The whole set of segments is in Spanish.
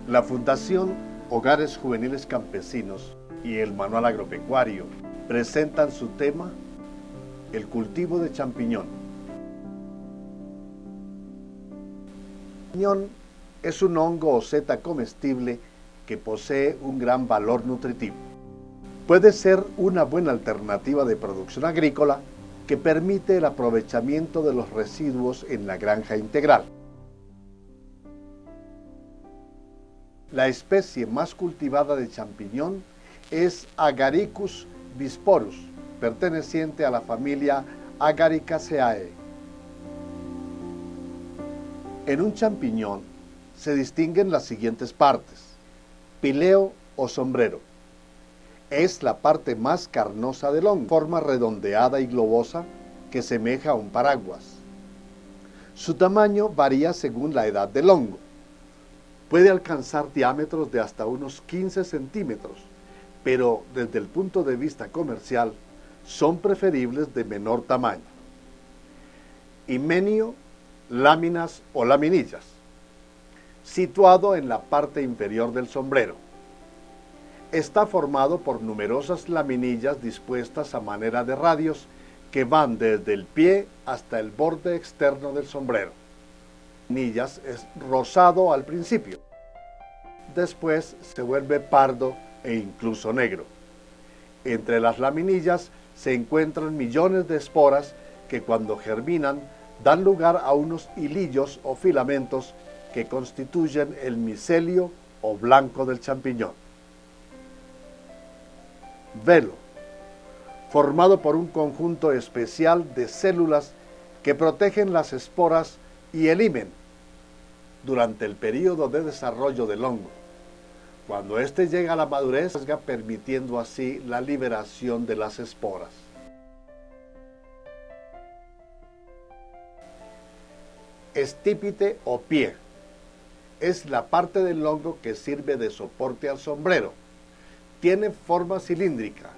La Fundación Hogares Juveniles Campesinos y el Manual Agropecuario presentan su tema, el cultivo de champiñón. El champiñón es un hongo o seta comestible que posee un gran valor nutritivo. Puede ser una buena alternativa de producción agrícola que permite el aprovechamiento de los residuos en la granja integral. La especie más cultivada de champiñón es Agaricus bisporus, perteneciente a la familia Agaricaceae. En un champiñón se distinguen las siguientes partes. Píleo o sombrero. Es la parte más carnosa del hongo, forma redondeada y globosa que semeja a un paraguas. Su tamaño varía según la edad del hongo. Puede alcanzar diámetros de hasta unos 15 centímetros, pero desde el punto de vista comercial son preferibles de menor tamaño. Himenio, láminas o laminillas, situado en la parte inferior del sombrero. Está formado por numerosas laminillas dispuestas a manera de radios que van desde el pie hasta el borde externo del sombrero. Laminillas es rosado al principio, después se vuelve pardo e incluso negro. Entre las laminillas se encuentran millones de esporas que cuando germinan dan lugar a unos hilillos o filamentos que constituyen el micelio o blanco del champiñón. Velo, formado por un conjunto especial de células que protegen las esporas y el himen durante el período de desarrollo del hongo. Cuando éste llega a la madurez, permitiendo así la liberación de las esporas. Estípite o pie. Es la parte del hongo que sirve de soporte al sombrero. Tiene forma cilíndrica,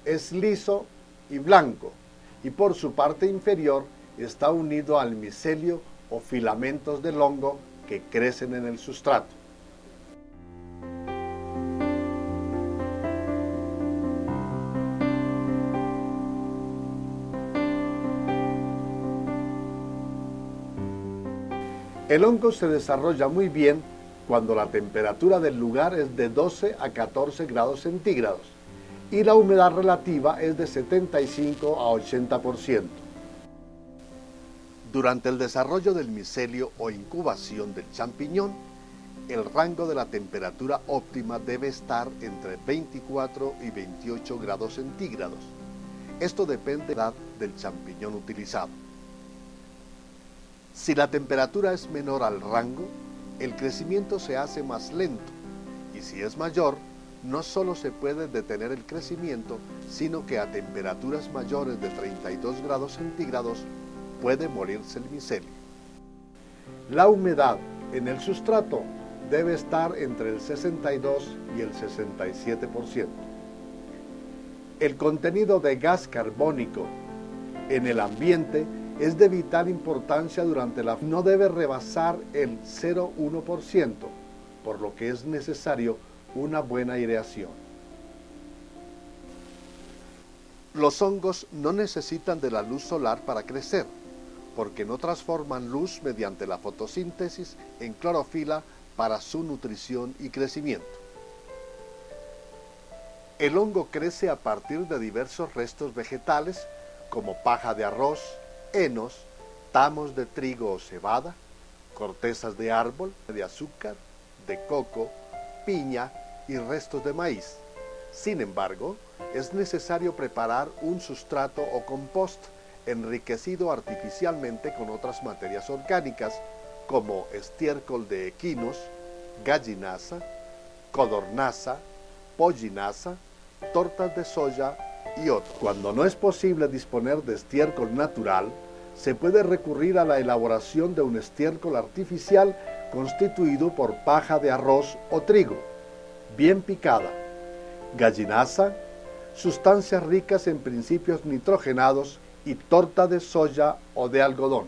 es liso y blanco, y por su parte inferior está unido al micelio o filamentos del hongo que crecen en el sustrato. El hongo se desarrolla muy bien cuando la temperatura del lugar es de 12 a 14 grados centígrados y la humedad relativa es de 75 a 80%. Durante el desarrollo del micelio o incubación del champiñón, el rango de la temperatura óptima debe estar entre 24 y 28 grados centígrados. Esto depende de la edad del champiñón utilizado. Si la temperatura es menor al rango, el crecimiento se hace más lento, y si es mayor, no solo se puede detener el crecimiento, sino que a temperaturas mayores de 32 grados centígrados puede morirse el micelio. La humedad en el sustrato debe estar entre el 62 y el 67%. El contenido de gas carbónico en el ambiente es de vital importancia durante la... No debe rebasar el 0,1%, por lo que es necesario una buena aireación. Los hongos no necesitan de la luz solar para crecer, porque no transforman luz mediante la fotosíntesis en clorofila para su nutrición y crecimiento. El hongo crece a partir de diversos restos vegetales, como paja de arroz, henos, tamos de trigo o cebada, cortezas de árbol, de azúcar, de coco, piña y restos de maíz. Sin embargo, es necesario preparar un sustrato o compost enriquecido artificialmente con otras materias orgánicas como estiércol de equinos, gallinaza, codornaza, pollinaza, tortas de soya y otros. Cuando no es posible disponer de estiércol natural, se puede recurrir a la elaboración de un estiércol artificial constituido por paja de arroz o trigo, bien picada, gallinaza, sustancias ricas en principios nitrogenados y torta de soya o de algodón.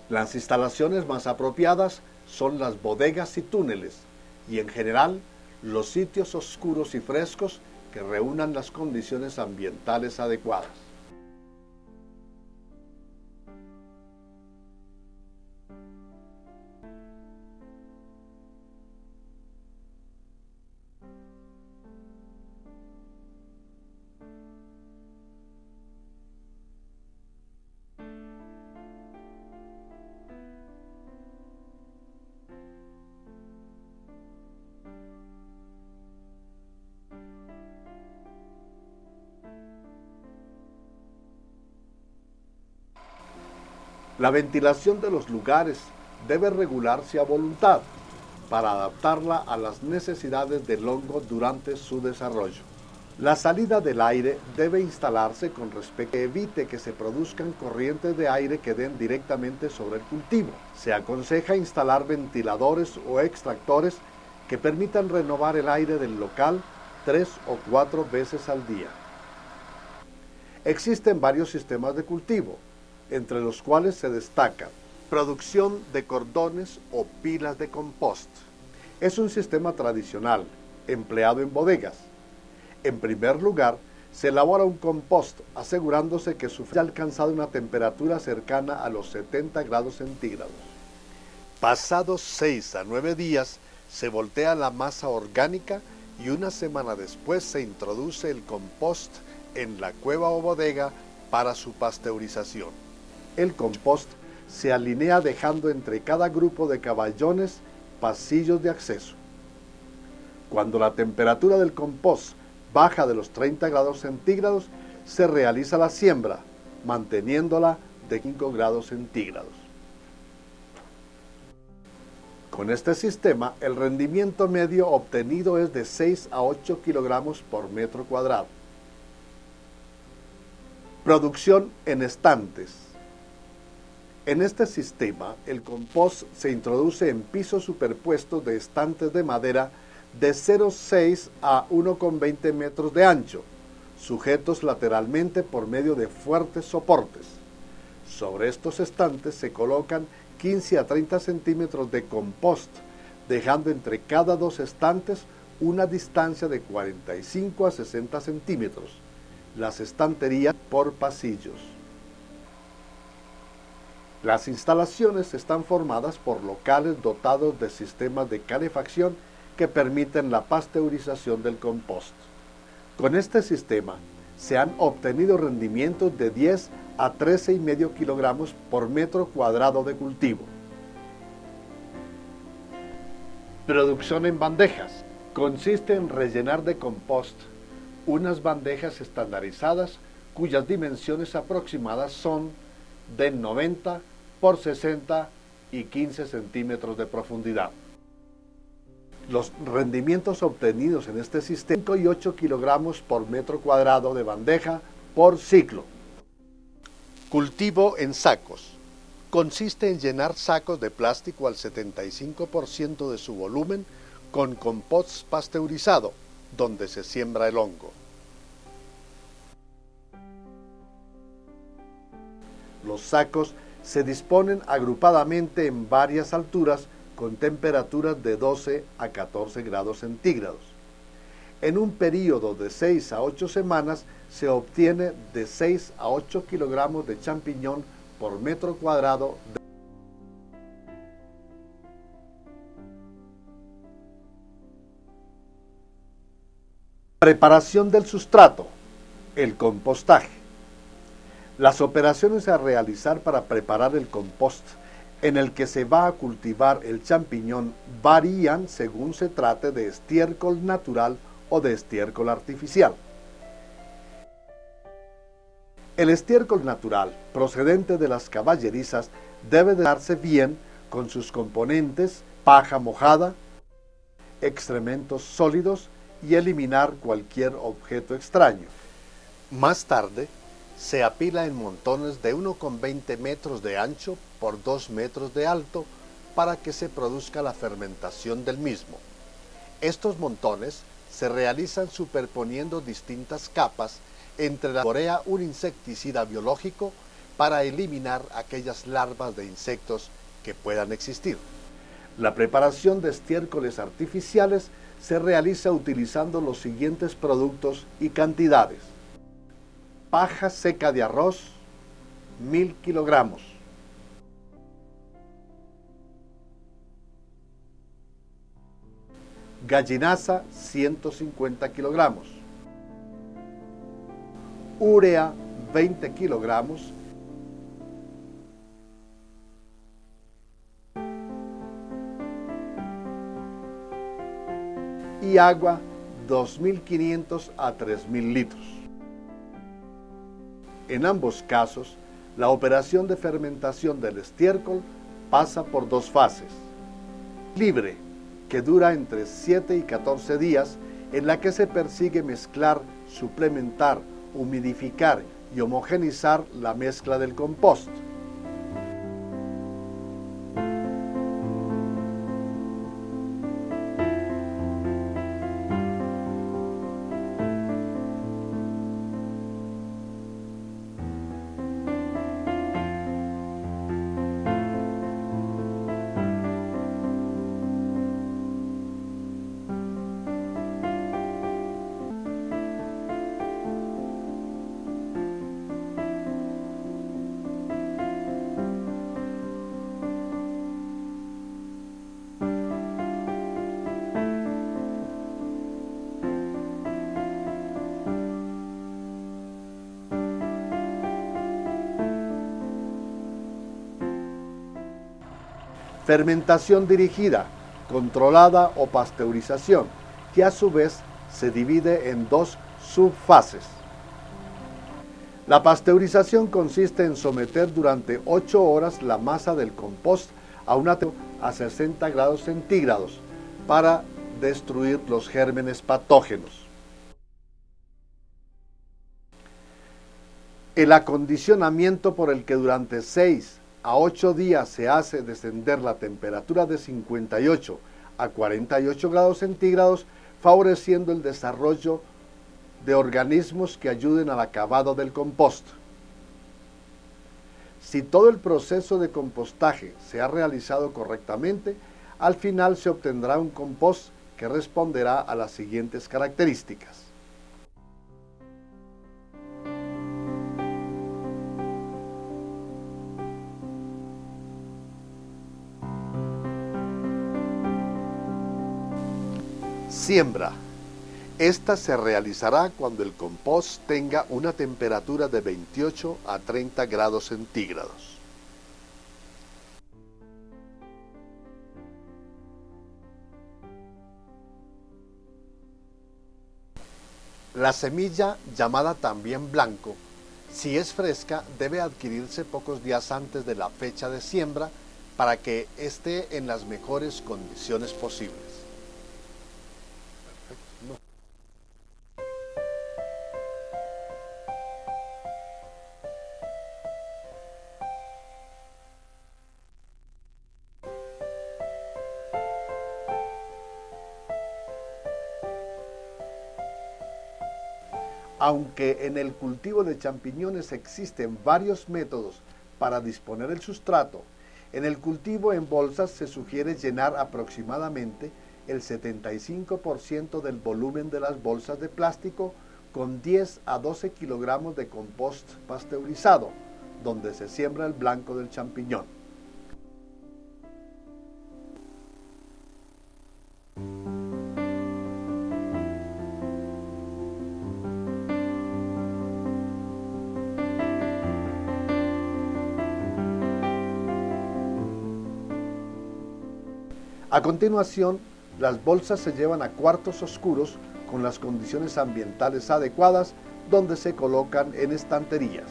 Las instalaciones más apropiadas son las bodegas y túneles, y en general los sitios oscuros y frescos que reúnan las condiciones ambientales adecuadas. La ventilación de los lugares debe regularse a voluntad para adaptarla a las necesidades del hongo durante su desarrollo. La salida del aire debe instalarse con respecto que evite que se produzcan corrientes de aire que den directamente sobre el cultivo. Se aconseja instalar ventiladores o extractores que permitan renovar el aire del local 3 o 4 veces al día. Existen varios sistemas de cultivo, entre los cuales se destacan producción de cordones o pilas de compost. Es un sistema tradicional, empleado en bodegas. En primer lugar, se elabora un compost, asegurándose que su haya alcanzado una temperatura cercana a los 70 grados centígrados. Pasados 6 a 9 días, se voltea la masa orgánica y una semana después se introduce el compost en la cueva o bodega para su pasteurización. El compost se alinea dejando entre cada grupo de caballones pasillos de acceso. Cuando la temperatura del compost baja de los 30 grados centígrados, se realiza la siembra, manteniéndola de 5 grados centígrados. Con este sistema, el rendimiento medio obtenido es de 6 a 8 kilogramos por metro cuadrado. Producción en estantes. En este sistema, el compost se introduce en pisos superpuestos de estantes de madera de 0,6 a 1,20 metros de ancho, sujetos lateralmente por medio de fuertes soportes. Sobre estos estantes se colocan 15 a 30 centímetros de compost, dejando entre cada dos estantes una distancia de 45 a 60 centímetros. Las estanterías por pasillos. Las instalaciones están formadas por locales dotados de sistemas de calefacción que permiten la pasteurización del compost. Con este sistema se han obtenido rendimientos de 10 a 13,5 kilogramos por metro cuadrado de cultivo. Producción en bandejas. Consiste en rellenar de compost unas bandejas estandarizadas cuyas dimensiones aproximadas son de 90 por 60 y 15 centímetros de profundidad. Los rendimientos obtenidos en este sistema son 5 y 8 kilogramos por metro cuadrado de bandeja por ciclo. Cultivo en sacos. Consiste en llenar sacos de plástico al 75% de su volumen con compost pasteurizado, donde se siembra el hongo. Los sacos se disponen agrupadamente en varias alturas con temperaturas de 12 a 14 grados centígrados. En un periodo de 6 a 8 semanas se obtiene de 6 a 8 kilogramos de champiñón por metro cuadrado. Preparación del sustrato, el compostaje. Las operaciones a realizar para preparar el compost en el que se va a cultivar el champiñón varían según se trate de estiércol natural o de estiércol artificial. El estiércol natural, procedente de las caballerizas, debe de darse bien con sus componentes, paja mojada, excrementos sólidos y eliminar cualquier objeto extraño. Más tarde, se apila en montones de 1,20 metros de ancho por 2 metros de alto para que se produzca la fermentación del mismo. Estos montones se realizan superponiendo distintas capas, entre la borea un insecticida biológico para eliminar aquellas larvas de insectos que puedan existir. La preparación de estiércoles artificiales se realiza utilizando los siguientes productos y cantidades. Paja seca de arroz, 1000 kilogramos. Gallinaza, 150 kilogramos. Urea, 20 kilogramos. Y agua, 2.500 a 3.000 litros. En ambos casos, la operación de fermentación del estiércol pasa por dos fases. Libre, que dura entre 7 y 14 días, en la que se persigue mezclar, suplementar, humidificar y homogenizar la mezcla del compost. Fermentación dirigida, controlada o pasteurización, que a su vez se divide en dos subfases. La pasteurización consiste en someter durante 8 horas la masa del compost a una temperatura a 60 grados centígrados para destruir los gérmenes patógenos. El acondicionamiento por el que durante 6 a 8 días se hace descender la temperatura de 58 a 48 grados centígrados, favoreciendo el desarrollo de organismos que ayuden al acabado del compost. Si todo el proceso de compostaje se ha realizado correctamente, al final se obtendrá un compost que responderá a las siguientes características. Siembra. Esta se realizará cuando el compost tenga una temperatura de 28 a 30 grados centígrados. La semilla, llamada también blanco, si es fresca, debe adquirirse pocos días antes de la fecha de siembra para que esté en las mejores condiciones posibles. Aunque en el cultivo de champiñones existen varios métodos para disponer el sustrato, en el cultivo en bolsas se sugiere llenar aproximadamente el 75% del volumen de las bolsas de plástico con 10 a 12 kilogramos de compost pasteurizado, donde se siembra el blanco del champiñón. A continuación, las bolsas se llevan a cuartos oscuros con las condiciones ambientales adecuadas, donde se colocan en estanterías.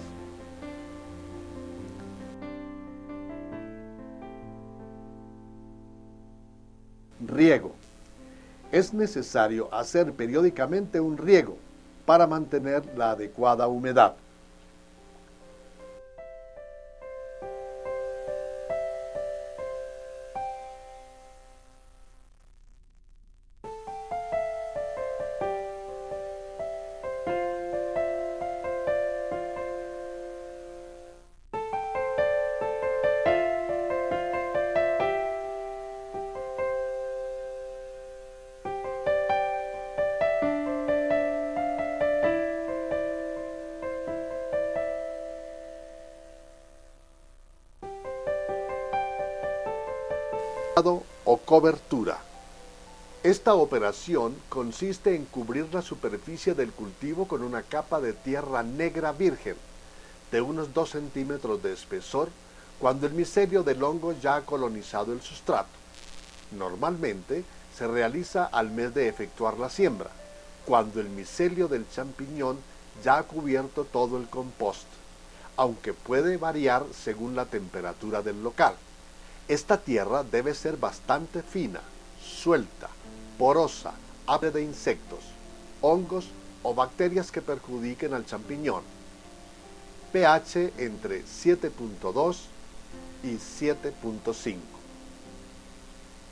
Riego. Es necesario hacer periódicamente un riego para mantener la adecuada humedad. o cobertura. Esta operación consiste en cubrir la superficie del cultivo con una capa de tierra negra virgen de unos 2 centímetros de espesor cuando el micelio del hongo ya ha colonizado el sustrato. Normalmente se realiza al mes de efectuar la siembra, cuando el micelio del champiñón ya ha cubierto todo el compost, aunque puede variar según la temperatura del local. Esta tierra debe ser bastante fina, suelta, porosa, libre de insectos, hongos o bacterias que perjudiquen al champiñón. pH entre 7.2 y 7.5.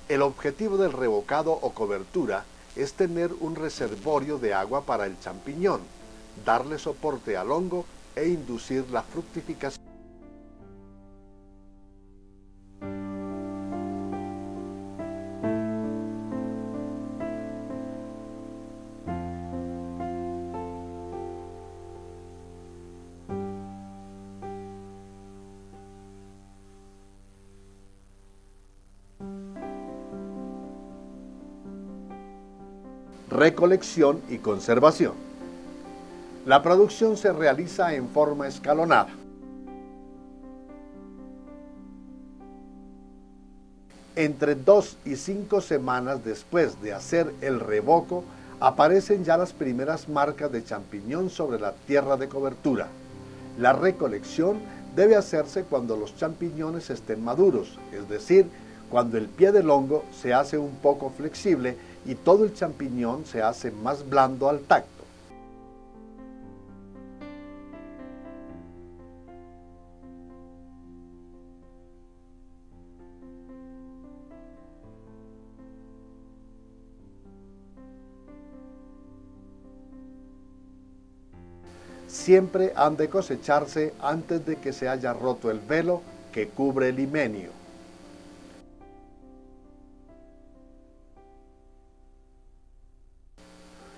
El objetivo del revocado o cobertura es tener un reservorio de agua para el champiñón, darle soporte al hongo e inducir la fructificación. Recolección y conservación. La producción se realiza en forma escalonada. Entre 2 y 5 semanas después de hacer el revoco, aparecen ya las primeras marcas de champiñón sobre la tierra de cobertura. La recolección debe hacerse cuando los champiñones estén maduros, es decir, cuando el pie del hongo se hace un poco flexible y todo el champiñón se hace más blando al tacto. Siempre han de cosecharse antes de que se haya roto el velo que cubre el himenio.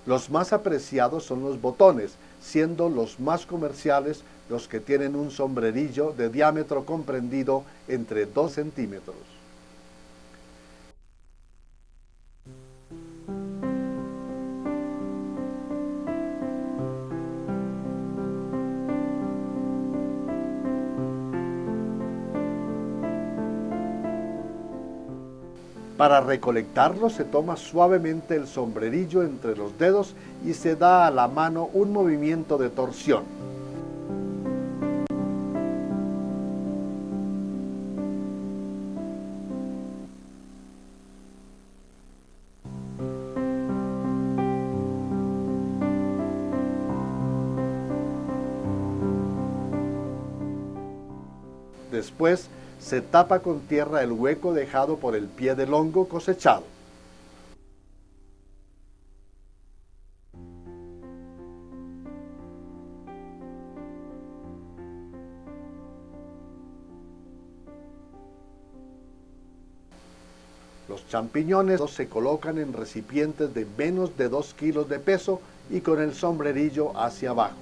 Los más apreciados son los botones, siendo los más comerciales los que tienen un sombrerillo de diámetro comprendido entre 2 centímetros. Para recolectarlo se toma suavemente el sombrerillo entre los dedos y se da a la mano un movimiento de torsión. Después se tapa con tierra el hueco dejado por el pie del hongo cosechado. Los champiñones se colocan en recipientes de menos de 2 kilos de peso y con el sombrerillo hacia abajo.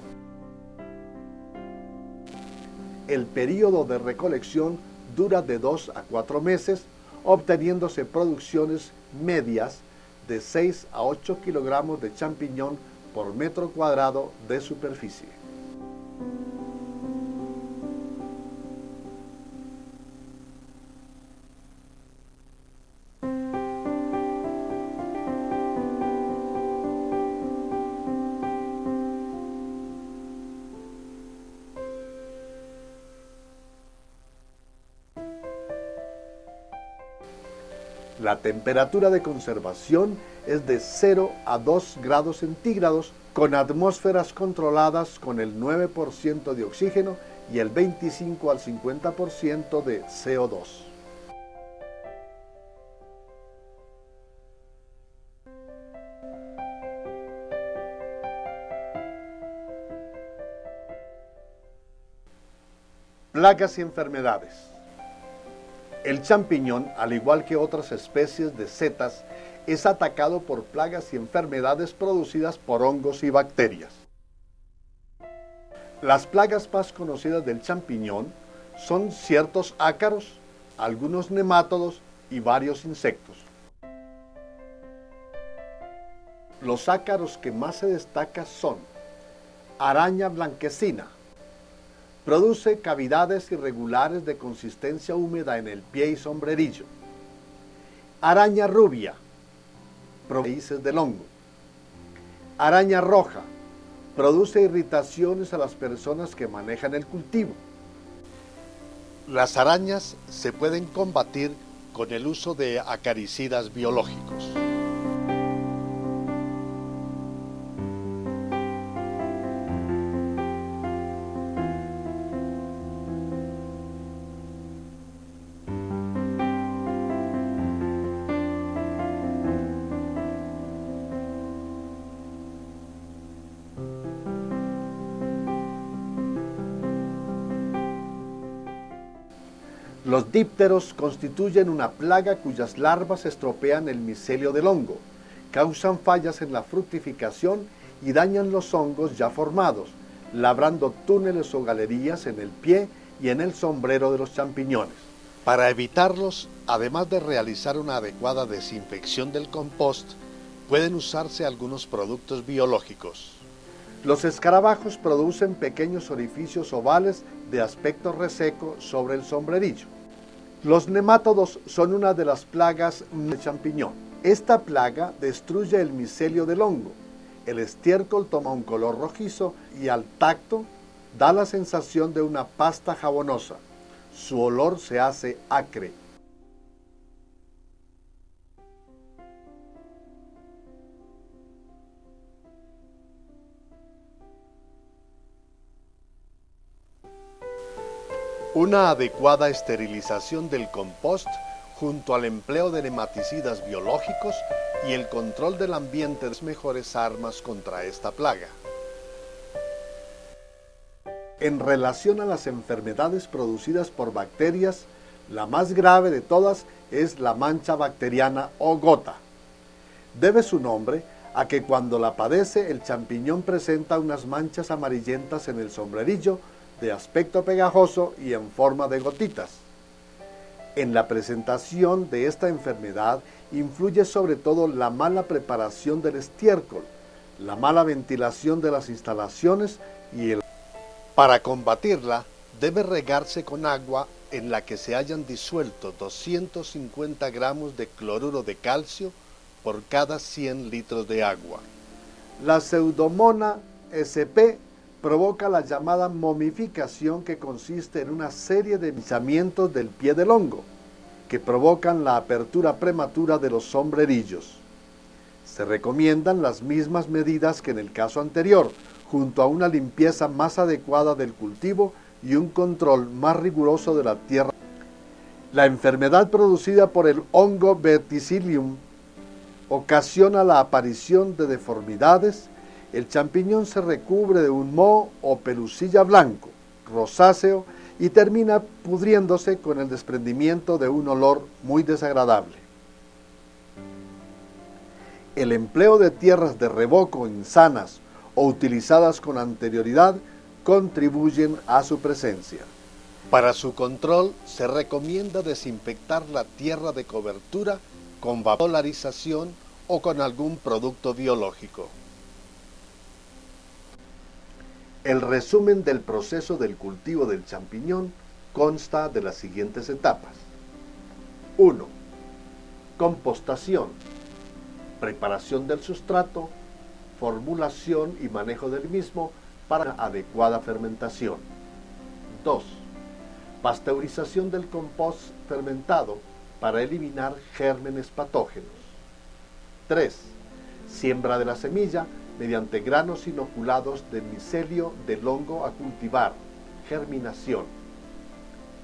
El período de recolección dura de 2 a 4 meses, obteniéndose producciones medias de 6 a 8 kilogramos de champiñón por metro cuadrado de superficie. La temperatura de conservación es de 0 a 2 grados centígrados con atmósferas controladas con el 9% de oxígeno y el 25 al 50% de CO2. Plagas y enfermedades. El champiñón, al igual que otras especies de setas, es atacado por plagas y enfermedades producidas por hongos y bacterias. Las plagas más conocidas del champiñón son ciertos ácaros, algunos nemátodos y varios insectos. Los ácaros que más se destacan son araña blanquecina. Produce cavidades irregulares de consistencia húmeda en el pie y sombrerillo. Araña rubia. Raíces del hongo. Araña roja. Produce irritaciones a las personas que manejan el cultivo. Las arañas se pueden combatir con el uso de acaricidas biológicos. Los dípteros constituyen una plaga cuyas larvas estropean el micelio del hongo, causan fallas en la fructificación y dañan los hongos ya formados, labrando túneles o galerías en el pie y en el sombrero de los champiñones. Para evitarlos, además de realizar una adecuada desinfección del compost, pueden usarse algunos productos biológicos. Los escarabajos producen pequeños orificios ovales de aspecto reseco sobre el sombrerillo. Los nemátodos son una de las plagas del champiñón. Esta plaga destruye el micelio del hongo. El estiércol toma un color rojizo y al tacto da la sensación de una pasta jabonosa. Su olor se hace acre. Una adecuada esterilización del compost junto al empleo de nematicidas biológicos y el control del ambiente son las mejores armas contra esta plaga. En relación a las enfermedades producidas por bacterias, la más grave de todas es la mancha bacteriana o gota. Debe su nombre a que cuando la padece el champiñón presenta unas manchas amarillentas en el sombrerillo de aspecto pegajoso y en forma de gotitas. En la presentación de esta enfermedad influye sobre todo la mala preparación del estiércol, la mala ventilación de las instalaciones y el... Para combatirla, debe regarse con agua en la que se hayan disuelto 250 gramos de cloruro de calcio por cada 100 litros de agua. La Pseudomonas sp provoca la llamada momificación, que consiste en una serie de hinchamientos del pie del hongo, que provocan la apertura prematura de los sombrerillos. Se recomiendan las mismas medidas que en el caso anterior, junto a una limpieza más adecuada del cultivo y un control más riguroso de la tierra. La enfermedad producida por el hongo verticillium ocasiona la aparición de deformidades. El champiñón se recubre de un moho o pelusilla blanco, rosáceo, y termina pudriéndose con el desprendimiento de un olor muy desagradable. El empleo de tierras de revoco insanas o utilizadas con anterioridad contribuyen a su presencia. Para su control se recomienda desinfectar la tierra de cobertura con vaporización o con algún producto biológico. El resumen del proceso del cultivo del champiñón consta de las siguientes etapas. 1. Compostación, preparación del sustrato, formulación y manejo del mismo para adecuada fermentación. 2. Pasteurización del compost fermentado para eliminar gérmenes patógenos. 3. Siembra de la semilla mediante granos inoculados del micelio del hongo a cultivar, germinación.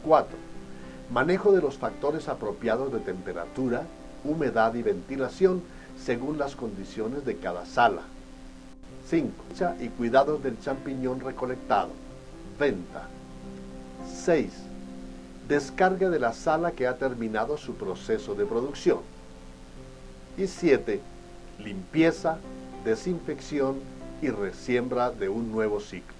4. Manejo de los factores apropiados de temperatura, humedad y ventilación según las condiciones de cada sala. 5. Y cuidados del champiñón recolectado. Venta. 6. Descarga de la sala que ha terminado su proceso de producción. Y 7. Limpieza, desinfección y resiembra de un nuevo ciclo.